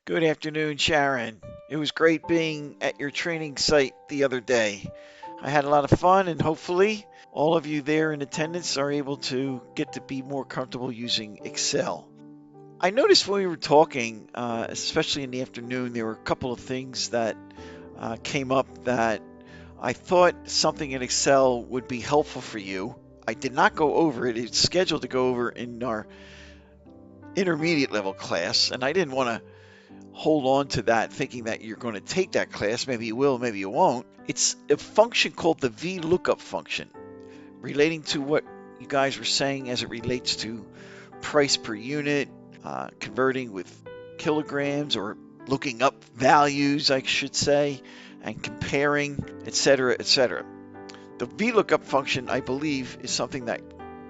Good afternoon, Sharon. It was great being at your training site the other day. I had a lot of fun, and hopefully, all of you there in attendance are able to get to be more comfortable using Excel. I noticed when we were talking, especially in the afternoon, there were a couple of things that came up that I thought something in Excel would be helpful for you. I did not go over it. It's scheduled to go over in our intermediate level class, and I didn't want to hold on to that thinking that you're going to take that class. Maybe you will, maybe you won't. It's a function called the VLOOKUP function, relating to what you guys were saying as it relates to price per unit, converting with kilograms, or looking up values, I should say, and comparing, etc., etc. The VLOOKUP function, I believe, is something that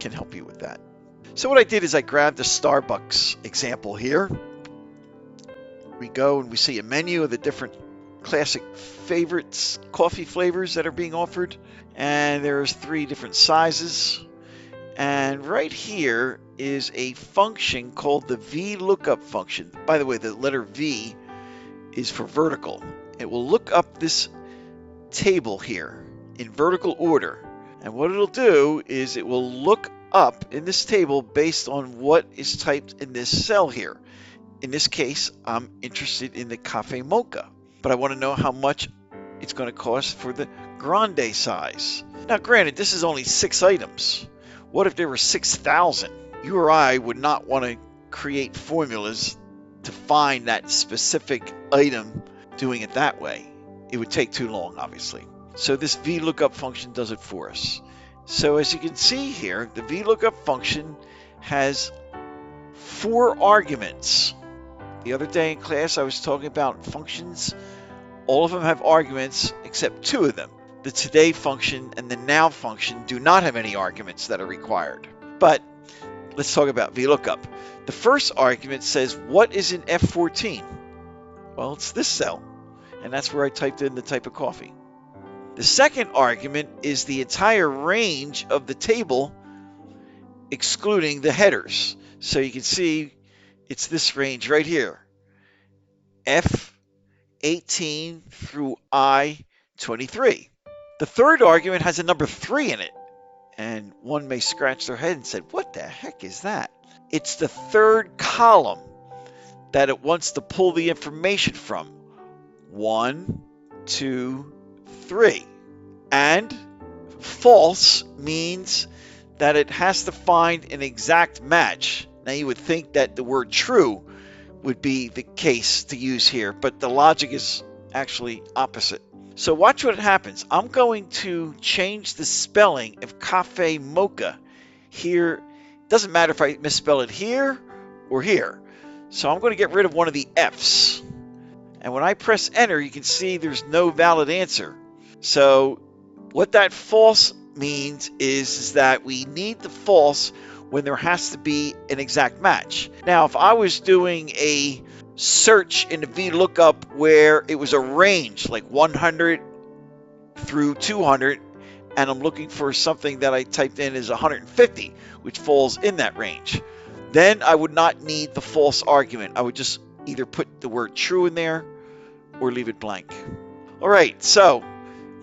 can help you with that. So what I did is I grabbed the Starbucks example here. We go and we see a menu of the different classic favorites, coffee flavors that are being offered. And there's 3 different sizes. And right here is a function called the VLOOKUP function. By the way, the letter V is for vertical. It will look up this table here in vertical order. And what it'll do is it will look up in this table based on what is typed in this cell here. In this case, I'm interested in the cafe mocha, but I want to know how much it's going to cost for the grande size. Now, granted, this is only 6 items. What if there were 6,000? You or I would not want to create formulas to find that specific item doing it that way. It would take too long, obviously. So this VLOOKUP function does it for us. So as you can see here, the VLOOKUP function has 4 arguments. The other day in class, I was talking about functions. All of them have arguments except 2 of them. The today function and the now function do not have any arguments that are required. But let's talk about VLOOKUP. The first argument says, what is in F14? Well, it's this cell, and that's where I typed in the type of coffee. The second argument is the entire range of the table, excluding the headers. So you can see it's this range right here, F18 through I23. The third argument has a number 3 in it, and one may scratch their head and say, what the heck is that? It's the third column that it wants to pull the information from. 1, 2, 3. And false means that it has to find an exact match. Now you would think that the word true would be the case to use here, but the logic is actually opposite. So watch what happens. I'm going to change the spelling of cafe mocha here. Doesn't matter if I misspell it here or here. So I'm going to get rid of one of the F's. And when I press enter, you can see there's no valid answer. So what that false means is that we need the false when there has to be an exact match. Now, if I was doing a search in the VLOOKUP where it was a range like 100 through 200, and I'm looking for something that I typed in as 150, which falls in that range, then I would not need the false argument. I would just either put the word true in there or leave it blank. All right, so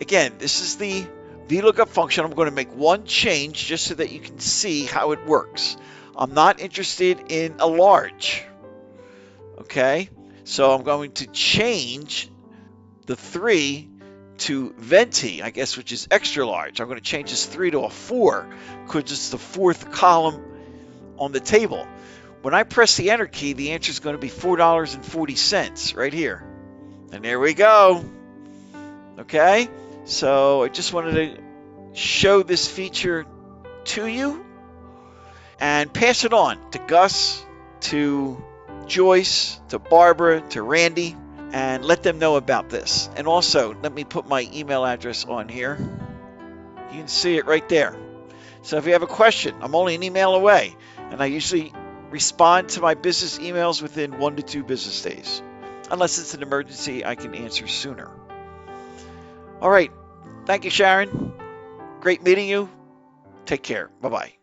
again, this is the VLOOKUP function. I'm going to make one change just so that you can see how it works. I'm not interested in a large. Okay, so I'm going to change the 3 to venti, I guess, which is extra large. I'm going to change this 3 to a 4 because it's the 4th column on the table. When I press the enter key, the answer is going to be $4.40 right here. And there we go. Okay, so I just wanted to show this feature to you and pass it on to Gus, to Joyce, to Barbara, to Randy, and let them know about this. And also, let me put my email address on here. You can see it right there. So if you have a question, I'm only an email away, and I usually respond to my business emails within 1 to 2 business days. Unless it's an emergency, I can answer sooner. All right. Thank you, Sharon. Great meeting you. Take care. Bye-bye.